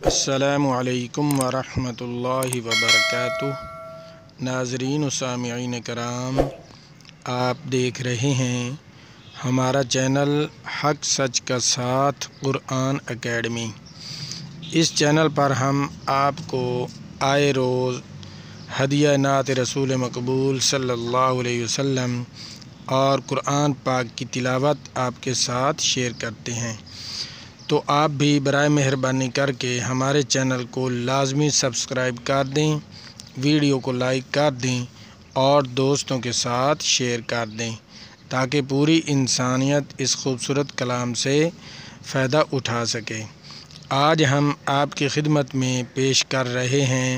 السلام علیکم ورحمۃ اللہ وبرکاتہ۔ ناظرین و سامعین کرام، آپ دیکھ رہے ہیں ہمارا چینل حق سچ کا ساتھ قرآن اکیڈمی۔ اس چینل پر ہم آپ کو آئے روز ہدیہ نعت رسول مقبول صلی اللہ علیہ وسلم اور قرآن پاک کی تلاوت آپ کے ساتھ شیئر کرتے ہیں، تو آپ بھی برائے مہربانی کر کے ہمارے چینل کو لازمی سبسکرائب کر دیں، ویڈیو کو لائک کر دیں اور دوستوں کے ساتھ شیئر کر دیں تاکہ پوری انسانیت اس خوبصورت کلام سے فائدہ اٹھا سکے۔ آج ہم آپ کی خدمت میں پیش کر رہے ہیں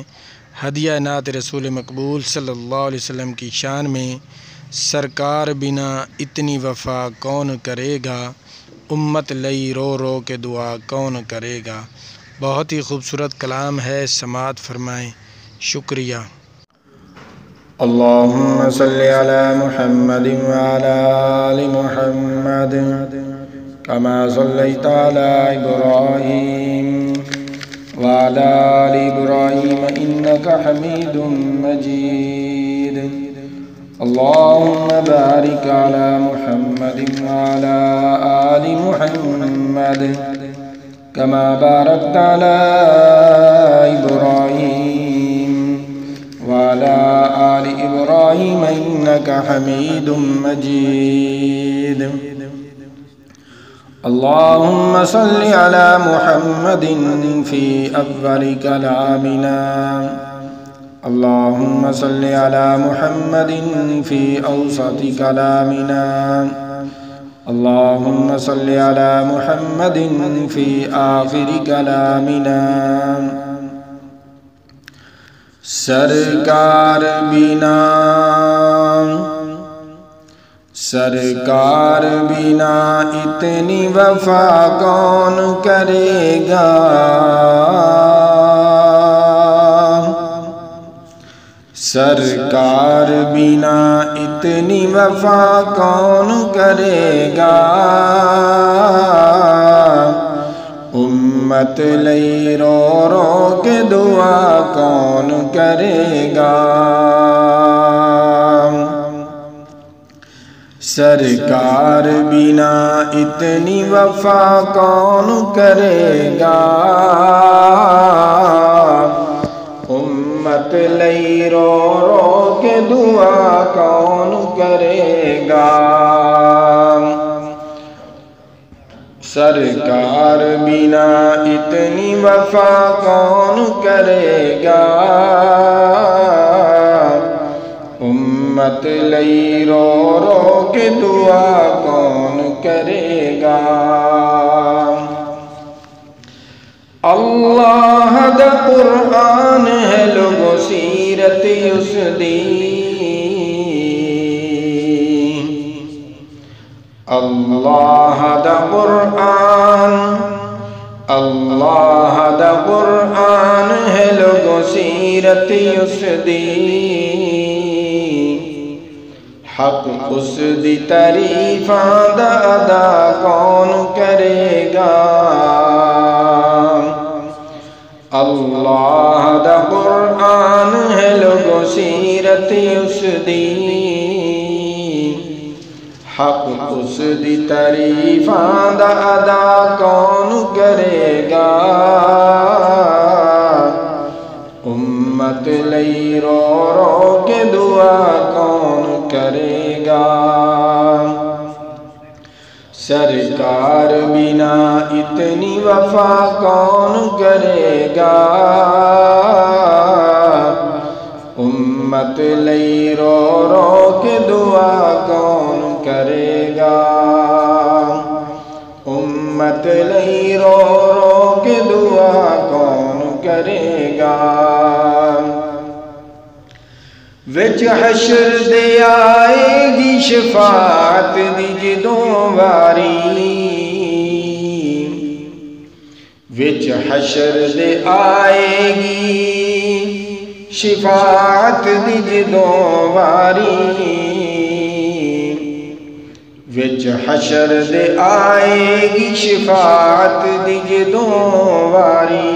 ہدیہ نعت رسول مقبول صلی اللہ علیہ وسلم کی شان میں سرکار بنا اتنی وفا کون کرے گا، امت لئی رو رو کے دعا کون کرے گا۔ بہت ہی خوبصورت کلام ہے، سماعت فرمائیں۔ شکریہ۔ اللہم صلی علی محمد وعلی آل محمد کما صلیت علی ابراہیم وعلی آل ابراہیم انکا حمید مجید۔ اللہم بارک علی محمد وعلی آل محمد کما بارکت علی ابراہیم وعلی آل ابراہیم انکا حمید مجید۔ اللہم صلی علی محمد فی اول کلامنا، اللہم صلی علی محمد فی اوسط کلامنا، اللہم صلی علی محمد فی آخر کلامنا۔ سرکار بنا اتنی وفا کون کرے گا، سرکار بنا اتنی وفا کون کرے گا، امت لئی رو رو کے دعا کون کرے گا، سرکار بنا اتنی وفا کون کرے گا، امت لئی رو رو کے دعا کون کرے گا، سرکار بنا اتنی وفا کون کرے گا، امت لئی رو رو کے دعا کون کرے گا۔ اللہ دا قرآن ہے لوگو سیرت اس دی، اللہ دا قرآن، اللہ دا قرآن ہے لوگو سیرت اس دی، حق اس دی تعریفاں دا ادا کون کرے گا، اللہ دا قرآن ہے لوگو سیرت اس دی، حق اس دی تعریفاں دا ادا کون کرے گا، امت لئی رو رو کے دعا کون کرے گا، سرکار بنا اتنی وفا کون کرے گا، امت لئی رو رو کے دعا کون کرے گا، امت لئی رو رو کے دعا کون کرے گا۔ وچ حشر دے آئے گی شفاعت دی جدوں واری، وچ حشر دے آئے گی شفاعت دی جدوں واری، وچ حشر دے آئے گی شفاعت دی جدوں واری،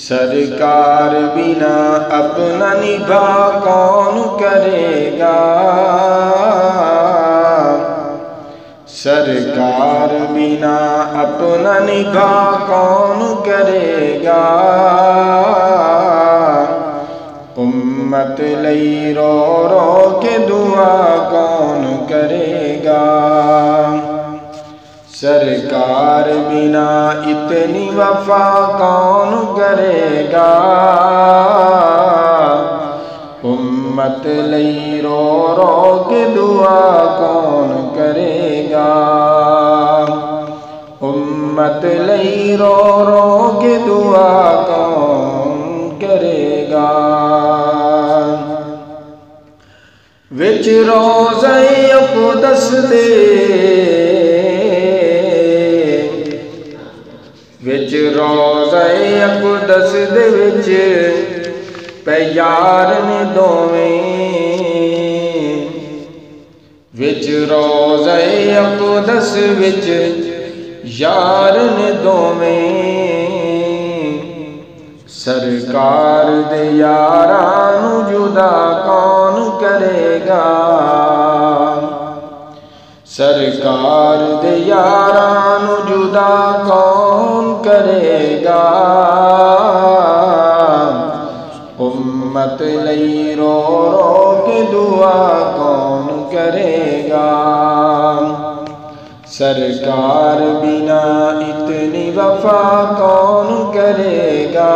سرکار بنا اپنا نبھا کون کرے گا، سرکار بنا اپنا نبھا کون کرے گا، امت لئی رو رو کے دعا کون کرے گا، سرکار بنا اتنی وفا کون کرے گا، امت لئی رو رو کے دعا کون کرے گا، امت لئی رو رو کے دعا کون کرے گا۔ وچ روضہ اقدس دے، وچ روضہ اقدس دے وچ پے یار نے دوویں، وچ روضہ اقدس وچ یار نے دوویں، سرکار دے یاراں نوں جدا کون کرے گا، سرکار دے یاراں نوں جدا کون کرے گا، امت لئی رو رو کے دعا کون کرے گا، سرکار بنا اتنی وفا کون کرے گا،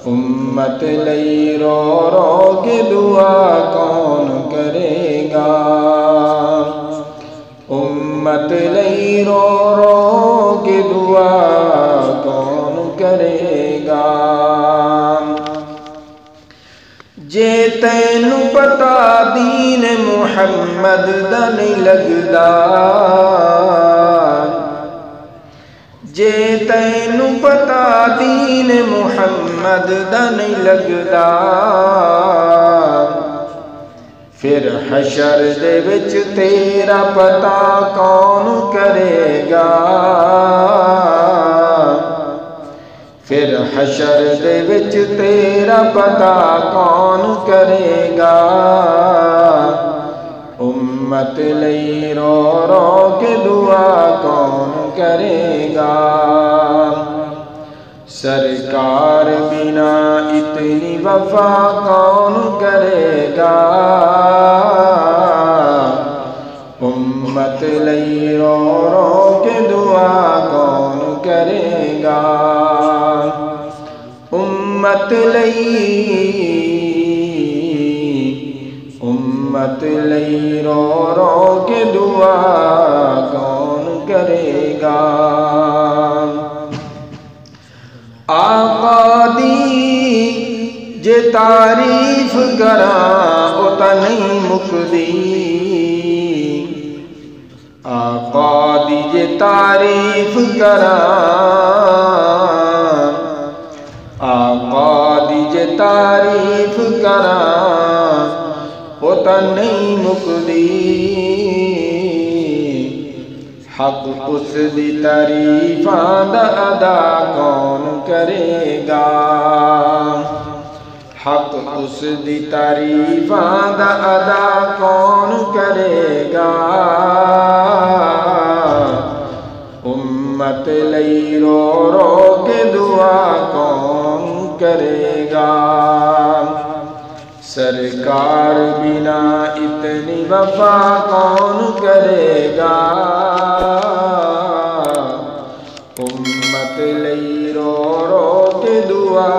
امت لئی رو رو کے دعا کون کرے گا، امت لئی رو رو کے دعا کون کرے گا۔ جے تینوں پتا دین محمد دا نہیں لگدا، جے تینوں پتا دین محمد دا نہیں لگدا، پھر حشر دے وچ تیرا پتا کون کرے گا، پھر حشر دے وچ تیرا پتا کون کرے گا، امت لئی رو رو کے دعا کون کرے گا، سرکار بنا اتنی وفا کون کرے گا، امت لئی رو رو کے دعا کون کرے گا، امت لئی رو رو کے دعا کون کرے گا۔ آقا دی جے تعریف کراں او تاں نہیں مکدی، آقا دی جے تعریف کراں، آقا دی جے تعریف کراں او تاں نہیں مکدی، حق اس دی تعریفاں دا ادا کون کرے گا، حق اس دی تعریفاں دا ادا کون کرے گا، امت لئی رو رو کے دعا کون کرے گا، سرکار بنا اتنی وفا کون کرے گا، امت لئی رو رو کے دعا